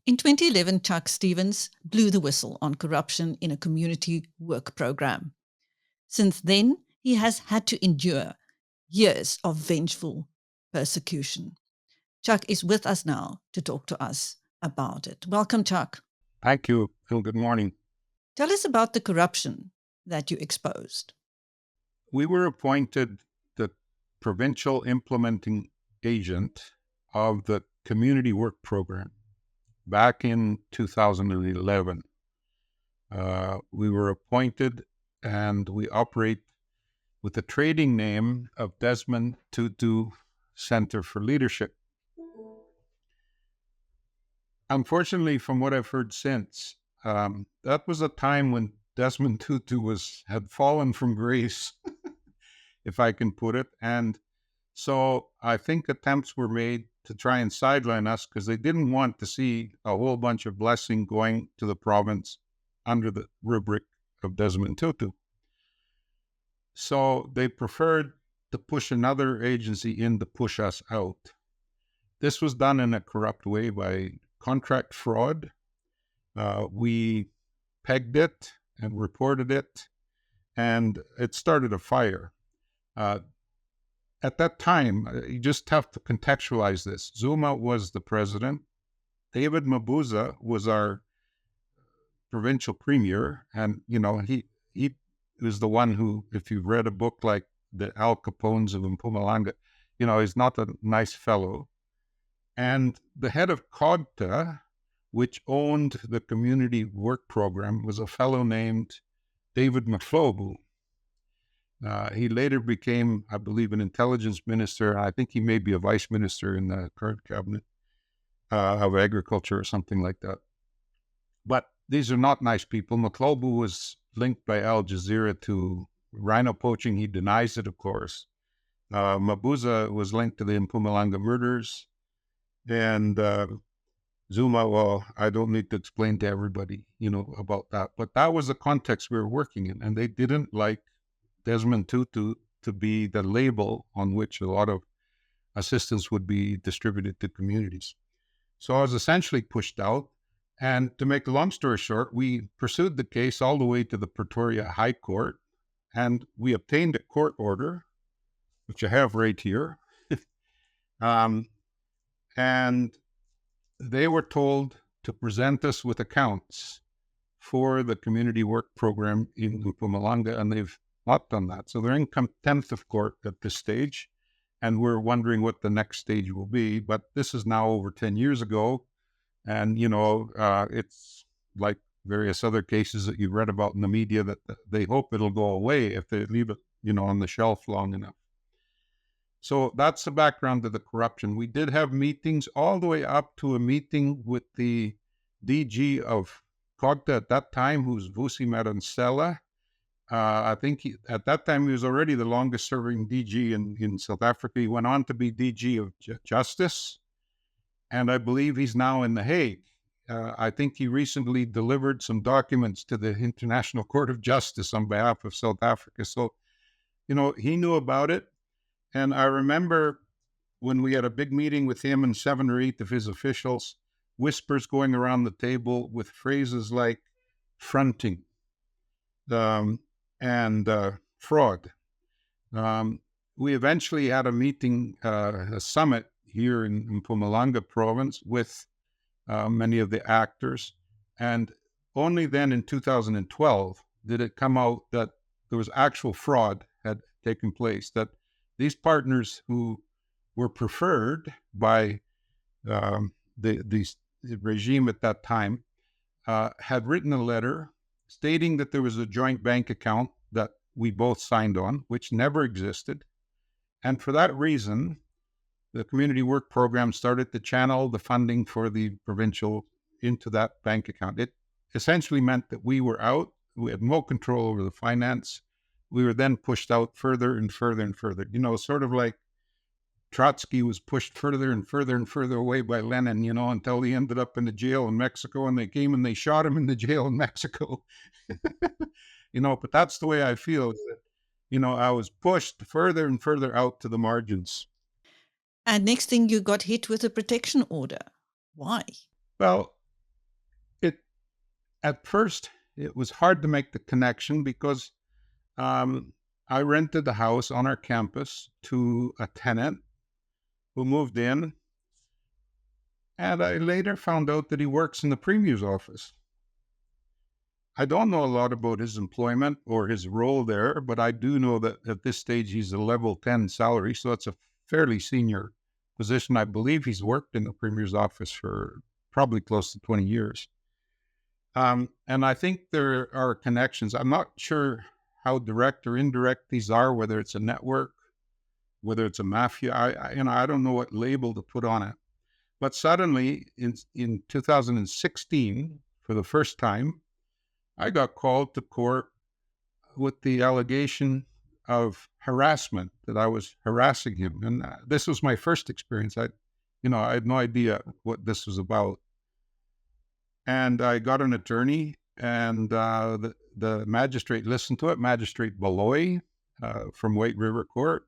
In 2011, Chuck Stevens blew the whistle on corruption in a community work program. Since then, he has had to endure years of vengeful persecution. Chuck is with us now to talk to us about it. Welcome, Chuck. Thank you, Phil. Good morning. Tell us about the corruption that you exposed. We were appointed the provincial implementing agent of the community work program back in 2011. We were appointed and we operate with the trading name of Desmond Tutu Centre for Leadership. Unfortunately, from what I've heard since, that was a time when Desmond Tutu had fallen from grace, if I can put it. And so I think attempts were made to try and sideline us because they didn't want to see a whole bunch of blessing going to the province under the rubric of Desmond Tutu. So they preferred to push another agency in to push us out. This was done in a corrupt way by contract fraud. We pegged it and reported it, and it started a fire. At that time, you just have to contextualize this. Zuma was the president. David Mabuza was our provincial premier, and he was the one who, if you've read a book like the Al Capones of Mpumalanga, he's not a nice fellow. And the head of COGTA, which owned the community work program, was a fellow named David Maflobu. He later became, I believe, an intelligence minister. I think he may be a vice minister in the current cabinet of agriculture or something like that. But these are not nice people. Maflobu was linked by Al Jazeera to rhino poaching. He denies it, of course. Mabuza was linked to the Mpumalanga murders. And Zuma, well, I don't need to explain to everybody, about that. But that was the context we were working in. And they didn't like Desmond Tutu to be the label on which a lot of assistance would be distributed to communities. So I was essentially pushed out. And to make a long story short, we pursued the case all the way to the Pretoria High Court, and we obtained a court order, which I have right here. And they were told to present us with accounts for the community work program in Mpumalanga, and they've not done that. So they're in contempt of court at this stage, and we're wondering what the next stage will be. But this is now over 10 years ago, and, it's like various other cases that you've read about in the media that they hope it'll go away if they leave it, on the shelf long enough. So that's the background to the corruption. We did have meetings all the way up to a meeting with the DG of COGTA at that time, who's Vusi Madansela. I think at that time he was already the longest serving DG in South Africa. He went on to be DG of Justice, and I believe he's now in The Hague. I think he recently delivered some documents to the International Court of Justice on behalf of South Africa. So, he knew about it. And I remember when we had a big meeting with him and 7 or 8 of his officials, whispers going around the table with phrases like fronting and fraud. We eventually had a meeting, a summit here in Mpumalanga province with many of the actors. And only then in 2012 did it come out that there was actual fraud had taken place, that these partners who were preferred by the regime at that time had written a letter stating that there was a joint bank account that we both signed on, which never existed. And for that reason, the community work program started to channel the funding for the provincial into that bank account. It essentially meant that we were out. We had no control over the finance. We were then pushed out further and further and further. Sort of like Trotsky was pushed further and further and further away by Lenin, until he ended up in the jail in Mexico, and they came and they shot him in the jail in Mexico. But that's the way I feel. I was pushed further and further out to the margins. And next thing, you got hit with a protection order. Why? Well, At first, it was hard to make the connection because I rented the house on our campus to a tenant who moved in, and I later found out that he works in the premier's office. I don't know a lot about his employment or his role there, but I do know that at this stage he's a level 10 salary, so it's a fairly senior position. I believe he's worked in the premier's office for probably close to 20 years. And I think there are connections. I'm not sure how direct or indirect these are, whether it's a network, whether it's a mafia. I don't know what label to put on it. But suddenly, in 2016, for the first time, I got called to court with the allegation of harassment, that I was harassing him. And this was my first experience. I had no idea what this was about. And I got an attorney, and the magistrate listened to it, Magistrate Beloy from White River Court.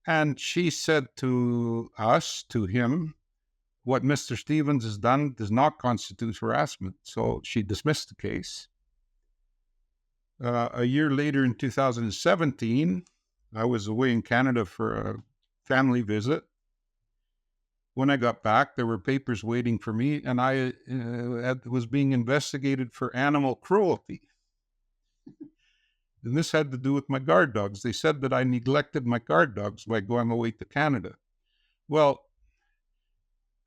And she said to him, what Mr. Stevens has done does not constitute harassment. So she dismissed the case. A year later, in 2017, I was away in Canada for a family visit. When I got back, there were papers waiting for me, and I was being investigated for animal cruelty. And this had to do with my guard dogs. They said that I neglected my guard dogs by going away to Canada. Well,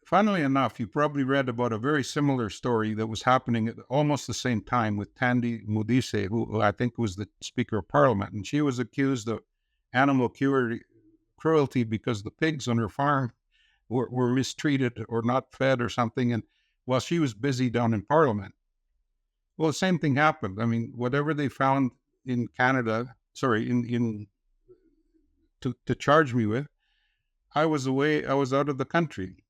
funnily enough, you probably read about a very similar story that was happening at almost the same time with Tandy Modise, who I think was the Speaker of Parliament. And she was accused of animal cruelty because the pigs on her farm were mistreated or not fed or something, and while she was busy down in Parliament. Well, the same thing happened. I mean, whatever they found in Canada, to charge me with, I was away, I was out of the country.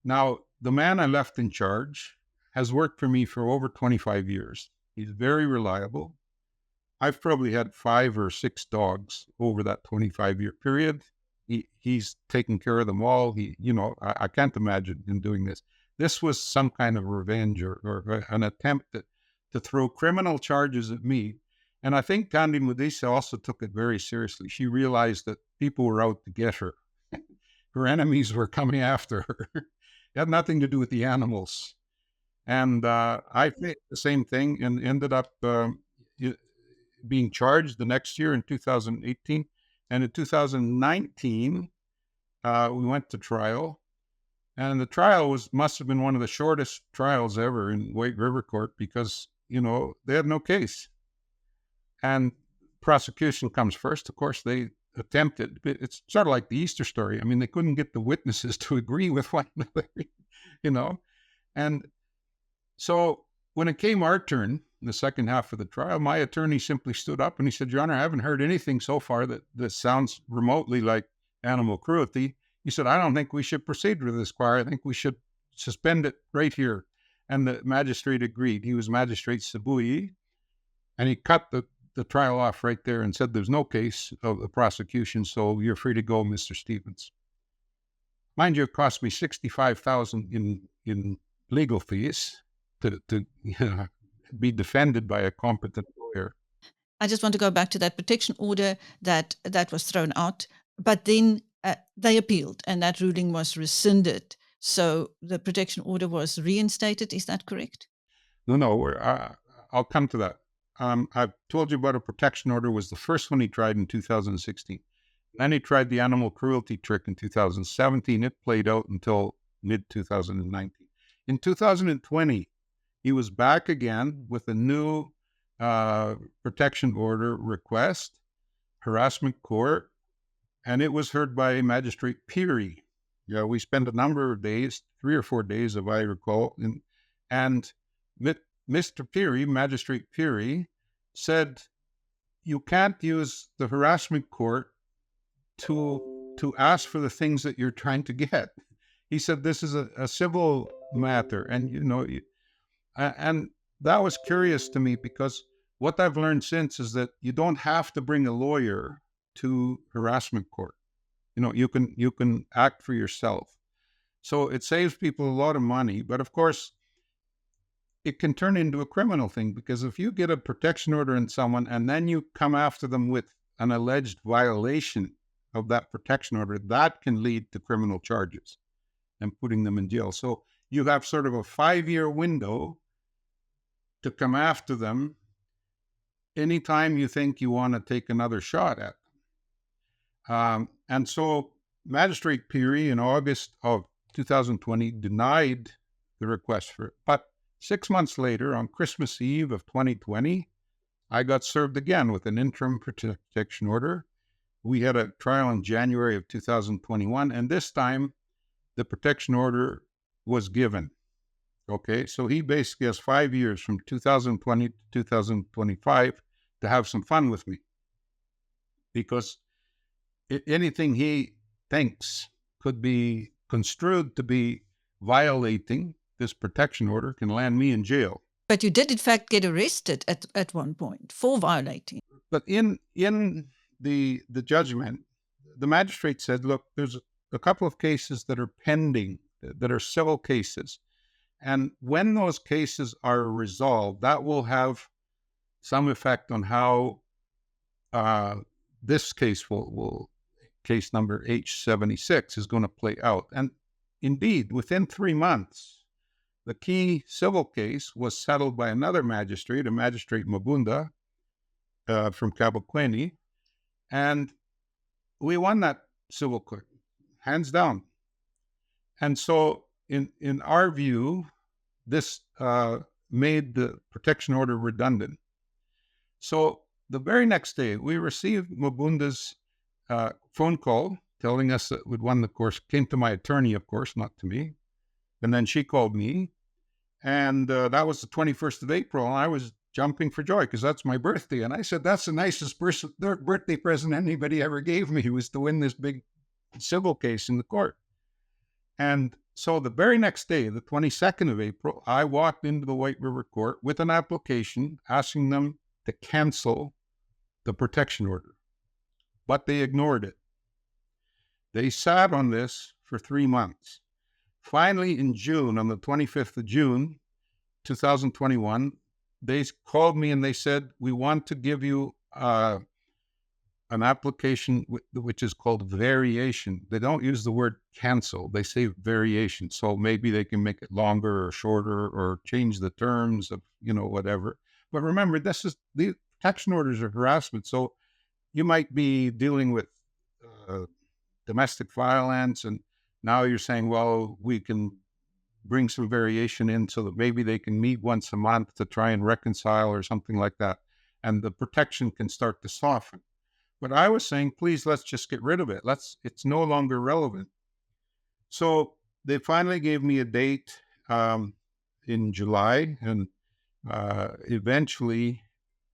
Now, the man I left in charge has worked for me for over 25 years. He's very reliable. I've probably had 5 or 6 dogs over that 25-year period. He's taken care of them all. I can't imagine him doing this. This was some kind of revenge or an attempt to throw criminal charges at me. And I think Tandy Modise also took it very seriously. She realized that people were out to get her. Her enemies were coming after her. It had nothing to do with the animals. And I faced the same thing and ended up being charged the next year in 2018. And in 2019, we went to trial. And the trial must have been one of the shortest trials ever in White River Court because, they had no case. And prosecution comes first. Of course, they attempted. It's sort of like the Easter story. I mean, they couldn't get the witnesses to agree with one another, And so when it came our turn, in the second half of the trial, my attorney simply stood up and he said, Your Honor, I haven't heard anything so far that sounds remotely like animal cruelty. He said, I don't think we should proceed with this, Choir. I think we should suspend it right here. And the magistrate agreed. He was Magistrate Sabui, and he cut the trial off right there and said there's no case of the prosecution, so you're free to go, Mr. Stevens. Mind you, it cost me $65,000 in legal fees to be defended by a competent lawyer. I just want to go back to that protection order that was thrown out, but then they appealed and that ruling was rescinded. So the protection order was reinstated. Is that correct? No, I'll come to that. I've told you about a protection order was the first one he tried in 2016. Then he tried the animal cruelty trick in 2017. It played out until mid-2019. In 2020, he was back again with a new protection order request, harassment court, and it was heard by Magistrate Peary. Yeah, we spent a number of days, 3 or 4 days, if I recall, and Mr. Peary, Magistrate Peary, said you can't use the harassment court to ask for the things that you're trying to get. He said this is a civil matter, and and that was curious to me because what I've learned since is that you don't have to bring a lawyer to harassment court. You can act for yourself. So it saves people a lot of money, but of course, it can turn into a criminal thing, because if you get a protection order on someone and then you come after them with an alleged violation of that protection order, that can lead to criminal charges and putting them in jail. So you have sort of a 5-year window to come after them anytime you think you want to take another shot at them. And so Magistrate Peary in August of 2020 denied the request for it. But 6 months later, on Christmas Eve of 2020, I got served again with an interim protection order. We had a trial in January of 2021, and this time the protection order was given. Okay, so he basically has 5 years from 2020 to 2025 to have some fun with me, because anything he thinks could be construed to be violating this protection order can land me in jail. But you did, in fact, get arrested at one point for violating. But in the judgment, the magistrate said, look, there's a couple of cases that are pending, that are civil cases. And when those cases are resolved, that will have some effect on how this case will case number H76 is going to play out. And indeed, within 3 months, the key civil case was settled by another magistrate, a magistrate Mabunda from Kabukweni, and we won that civil court, hands down. And so in our view, this made the protection order redundant. So the very next day, we received Mabunda's phone call telling us that we'd won the course. Came to my attorney, of course, not to me. And then she called me. And that was the 21st of April. And I was jumping for joy because that's my birthday. And I said, that's the nicest birthday present anybody ever gave me, was to win this big civil case in the court. And so the very next day, the 22nd of April, I walked into the White River Court with an application asking them to cancel the protection order. But they ignored it. They sat on this for 3 months. Finally, in June, on the 25th of June, 2021, they called me and they said, we want to give you an application which is called variation. They don't use the word cancel. They say variation. So maybe they can make it longer or shorter or change the terms of, whatever. But remember, the protection orders are harassment. So you might be dealing with domestic violence, and now you're saying, well, we can bring some variation in so that maybe they can meet once a month to try and reconcile or something like that. And the protection can start to soften. But I was saying, please, let's just get rid of it. It's no longer relevant. So they finally gave me a date in July, and eventually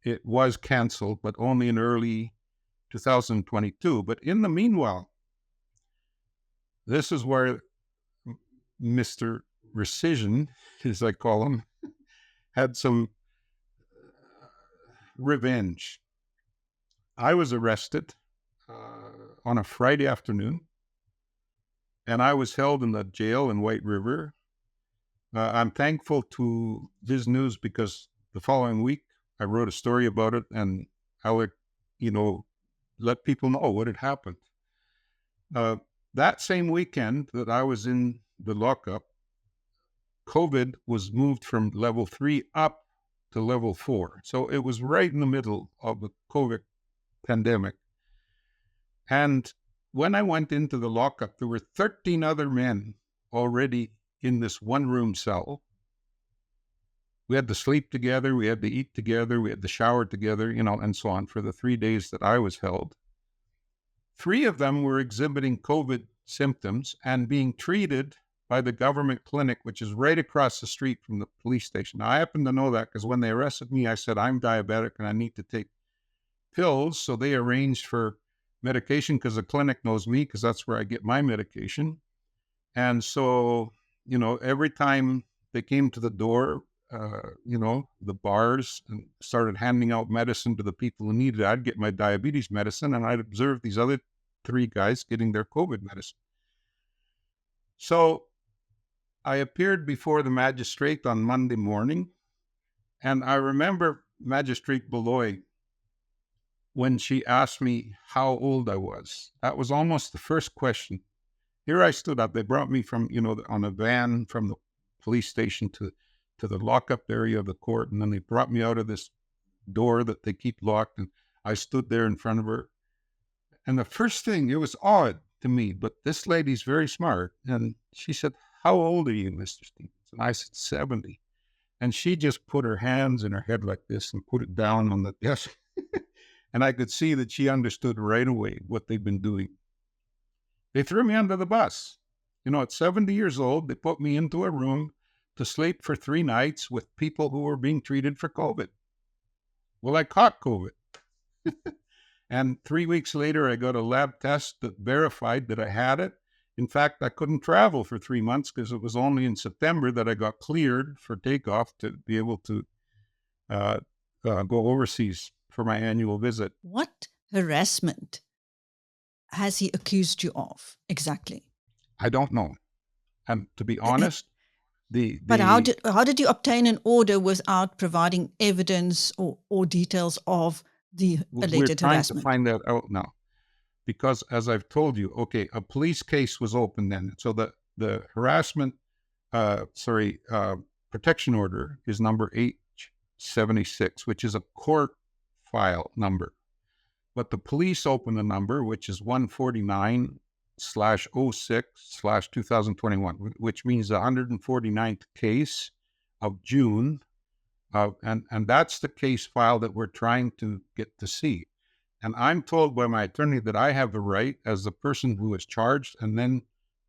it was canceled, but only in early 2022. But in the meanwhile, this is where Mr. Rescission, as I call him, had some revenge. I was arrested on a Friday afternoon, and I was held in the jail in White River. I'm thankful to BizNews because the following week I wrote a story about it, and I would, let people know what had happened. That same weekend that I was in the lockup, COVID was moved from level 3 up to level 4. So it was right in the middle of the COVID pandemic. And when I went into the lockup, there were 13 other men already in this one-room cell. We had to sleep together, we had to eat together, we had to shower together, and so on for the 3 days that I was held. 3 of them were exhibiting COVID symptoms and being treated by the government clinic, which is right across the street from the police station. Now, I happen to know that because when they arrested me, I said, I'm diabetic and I need to take pills. So they arranged for medication because the clinic knows me because that's where I get my medication. And so, every time they came to the door, the bars, and started handing out medicine to the people who needed it, I'd get my diabetes medicine and I'd observe these other 3 guys getting their COVID medicine. So I appeared before the magistrate on Monday morning And I remember Magistrate Beloy, when she asked me how old I was, that was almost the first question. Here I stood up. They brought me from, on a van from the police station to the lockup area of the court. And then they brought me out of this door that they keep locked. And I stood there in front of her. And the first thing, it was odd to me, but this lady's very smart. And she said, "How old are you, Mr. Stevens?" And I said, 70. And she just put her hands in her head like this and put it down on the desk. And I could see that she understood right away what they've been doing. They threw me under the bus. At 70 years old, they put me into a room to sleep for 3 nights with people who were being treated for COVID. Well, I caught COVID. And 3 weeks later, I got a lab test that verified that I had it. In fact, I couldn't travel for 3 months because it was only in September that I got cleared for takeoff to be able to go overseas for my annual visit. What harassment has he accused you of exactly? I don't know. And to be honest, But how did you obtain an order without providing evidence or details of the alleged trying harassment? to find that out now. Because as I've told you, okay, a police case was opened then. So the harassment, protection order is number 876, which is a court file number. But the police opened a number, which is 149/06/2021, which means the 149th case of June. And that's the case file that we're trying to get to see. And I'm told by my attorney that I have a right as the person who was charged, and then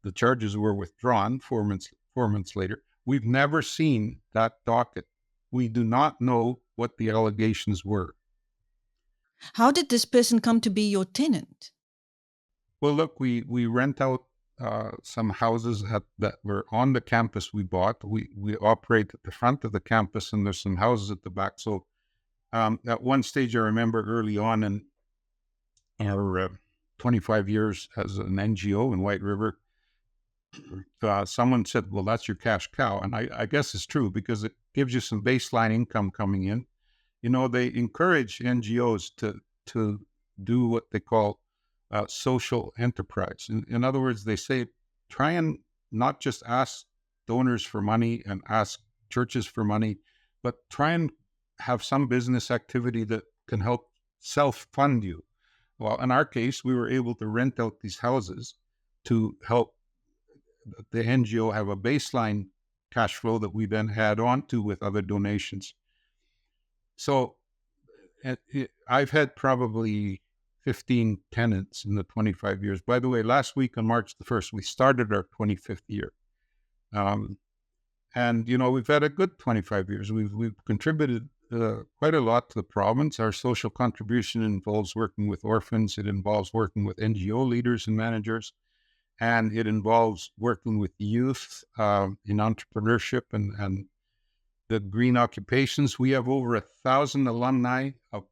the charges were withdrawn 4 months later. We've never seen that docket. We do not know what the allegations were. How did this person come to be your tenant? Well, look, we rent out some houses that were on the campus we bought. We operate at the front of the campus, and there's some houses at the back. So at one stage, I remember early on in our 25 years as an NGO in White River, someone said, "Well, that's your cash cow." And I guess it's true because it gives you some baseline income coming in. They encourage NGOs to do what they call social enterprise. In other words, they say, try and not just ask donors for money and ask churches for money, but try and have some business activity that can help self-fund you. Well, in our case, we were able to rent out these houses to help the NGO have a baseline cash flow that we then add on to with other donations. So I've had probably 15 tenants in the 25 years. By the way, last week on March the 1st, we started our 25th year. And, we've had a good 25 years. We've contributed quite a lot to the province. Our social contribution involves working with orphans. It involves working with NGO leaders and managers. And it involves working with youth in entrepreneurship and the green occupations. We have over 1,000 alumni of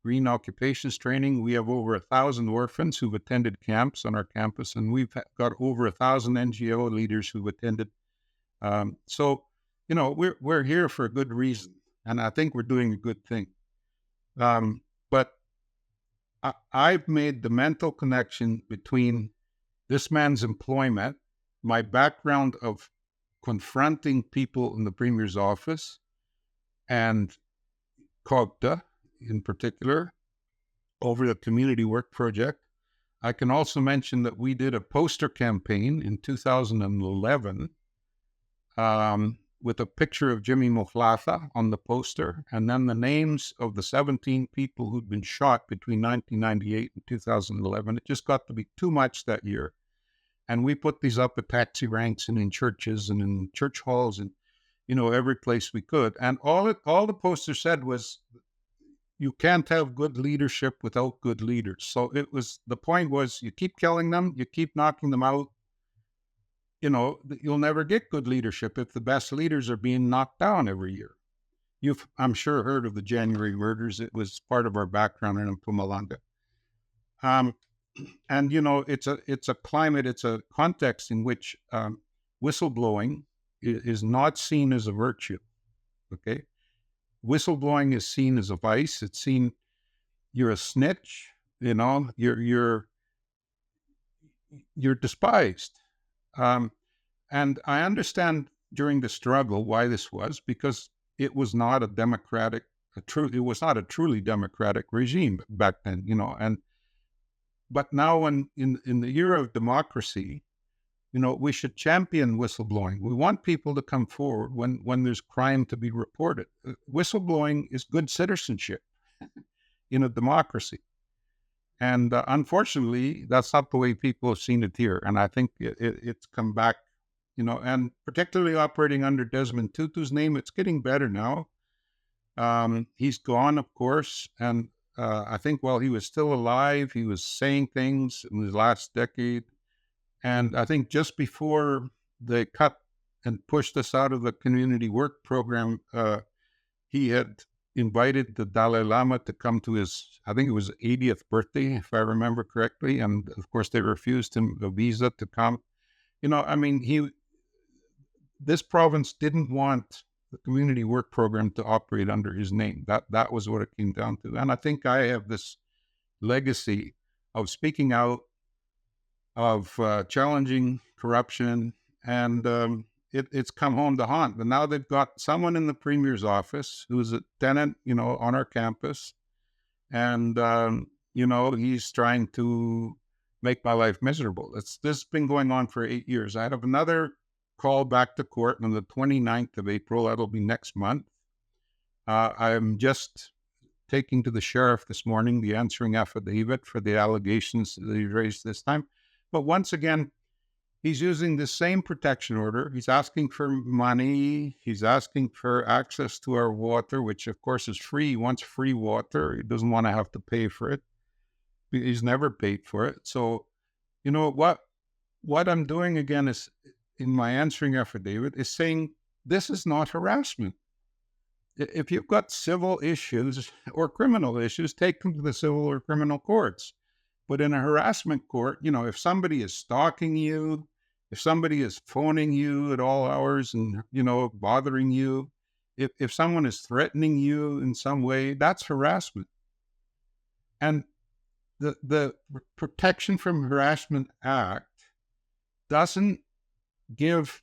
green occupations training. We have over 1,000 orphans who've attended camps on our campus, and we've got over 1,000 NGO leaders who've attended. So, we're here for a good reason, and I think we're doing a good thing. But I've made the mental connection between this man's employment, my background of confronting people in the Premier's office, and COGTA in particular, over the community work project. I can also mention that we did a poster campaign in 2011 with a picture of Jimmy Moflatha on the poster, and then the names of the 17 people who'd been shot between 1998 and 2011. It just got to be too much that year. And we put these up at taxi ranks and in churches and in church halls and, every place we could. And all the poster said was, you can't have good leadership without good leaders. So the point was, you keep killing them, you keep knocking them out, you'll never get good leadership if the best leaders are being knocked down every year. You've, I'm sure, heard of the January murders. It was part of our background in Mpumalanga. And, it's a climate, it's a context in which whistleblowing is not seen as a virtue, okay? whistleblowing is seen as a vice. It's seen you're a snitch. You're despised. Um, and I understand during the struggle why this was, because it was not a democratic, it was not a truly democratic regime back then, but now in the era of democracy, we should champion whistleblowing. We want people to come forward when there's crime to be reported. Whistleblowing is good citizenship in a democracy. And unfortunately, that's not the way people have seen it here. And I think it's come back, and particularly operating under Desmond Tutu's name, it's getting better now. He's gone, of course. And I think while he was still alive, he was saying things in his last decade. And I think just before they cut and pushed us out of the community work program, he had invited the Dalai Lama to come to his, I think it was 80th birthday, if I remember correctly. And of course, they refused him a visa to come. This province didn't want the community work program to operate under his name. That was what it came down to. And I think I have this legacy of speaking out, of challenging corruption, and it's come home to haunt. But now they've got someone in the Premier's office who's a tenant, on our campus, and he's trying to make my life miserable. This has been going on for 8 years. I have another call back to court on the 29th of April. That'll be next month. I'm just taking to the sheriff this morning the answering affidavit for the allegations that he raised this time. But once again, he's using the same protection order. He's asking for money. He's asking for access to our water, which of course is free. He wants free water. He doesn't want to have to pay for it. He's never paid for it. So, what I'm doing again is, in my answering affidavit, is saying this is not harassment. If you've got civil issues or criminal issues, take them to the civil or criminal courts. But in a harassment court, if somebody is stalking you, if somebody is phoning you at all hours and, bothering you, if someone is threatening you in some way, that's harassment. And the Protection from Harassment Act doesn't give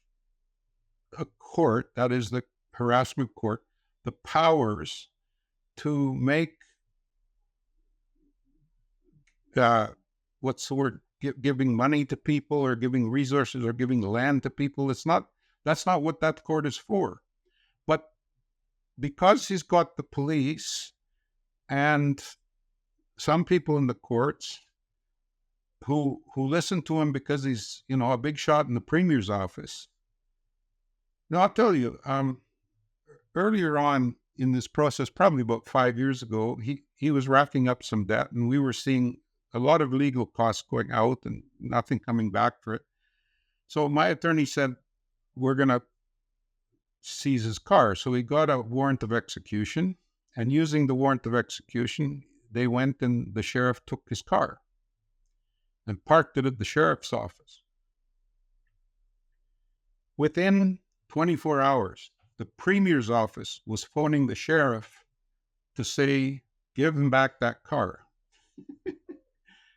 a court, that is the harassment court, the powers to make giving money to people or giving resources or giving land to people. That's not what that court is for. But because he's got the police and some people in the courts who listen to him because he's, a big shot in the Premier's office. Now, I'll tell you, earlier on in this process, probably about 5 years ago, he was racking up some debt, and we were seeing a lot of legal costs going out and nothing coming back for it. So my attorney said, we're going to seize his car. So he got a warrant of execution, and using the warrant of execution, they went and the sheriff took his car and parked it at the sheriff's office. Within 24 hours, the Premier's office was phoning the sheriff to say, give him back that car.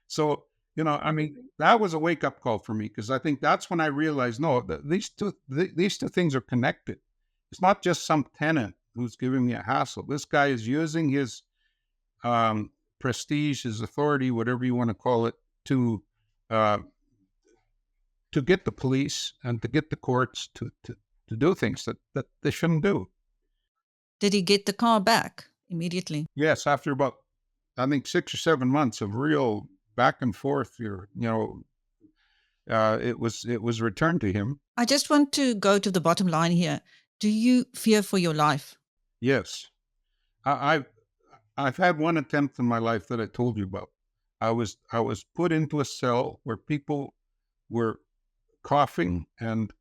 So, that was a wake-up call for me, because I think that's when I realized, no, these two things are connected. It's not just some tenant who's giving me a hassle. This guy is using his prestige, his authority, whatever you want to call it, to get the police and to get the courts to do things that they shouldn't do. Did he get the car back immediately? Yes, after about, I think, 6 or 7 months of real back and forth, it was returned to him. I just want to go to the bottom line here. Do you fear for your life? Yes. I've had one attempt in my life that I told you about. I was put into a cell where people were coughing, and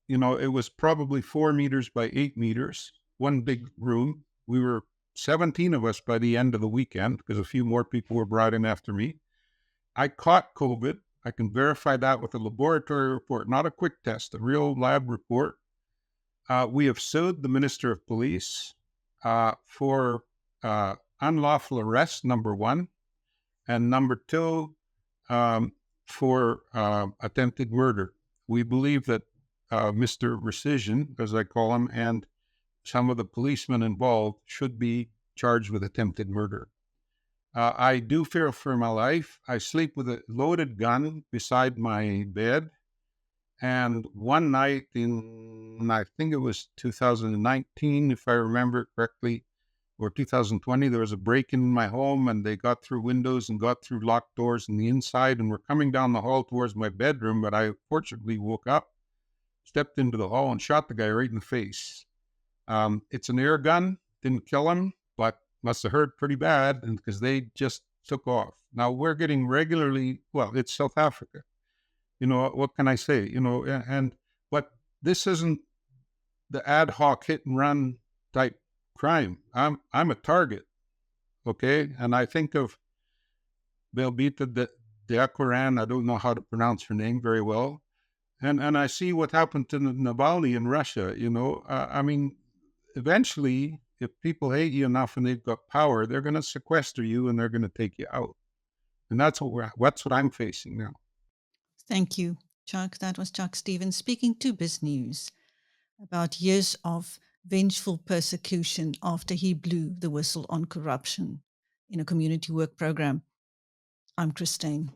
it was probably 4 meters by 8 meters, one big room. We were 17 of us by the end of the weekend, because a few more people were brought in after me. I caught COVID. I can verify that with a laboratory report, not a quick test, a real lab report. We have sued the Minister of Police. for unlawful arrest, number one, and number two, for attempted murder. We believe that Mr. Rescission, as I call him, and some of the policemen involved should be charged with attempted murder. I do fear for my life. I sleep with a loaded gun beside my bed. And one night in, I think it was 2019, if I remember correctly, or 2020, there was a break-in my home, and they got through windows and got through locked doors on the inside and were coming down the hall towards my bedroom. But I fortunately woke up, stepped into the hall, and shot the guy right in the face. It's an air gun, didn't kill him, but must have hurt pretty bad, and because they just took off. Now we're getting regularly, well, it's South Africa. What can I say? But this isn't the ad hoc hit and run type crime. I'm a target, okay? And I think of Babita Deokaran. I don't know how to pronounce her name very well. And I see what happened to Navalny in Russia, I mean, eventually, if people hate you enough and they've got power, they're going to sequester you and they're going to take you out. And that's what I'm facing now. Thank you, Chuck. That was Chuck Stevens speaking to BizNews about years of vengeful persecution after he blew the whistle on corruption in a community work program. I'm Christine.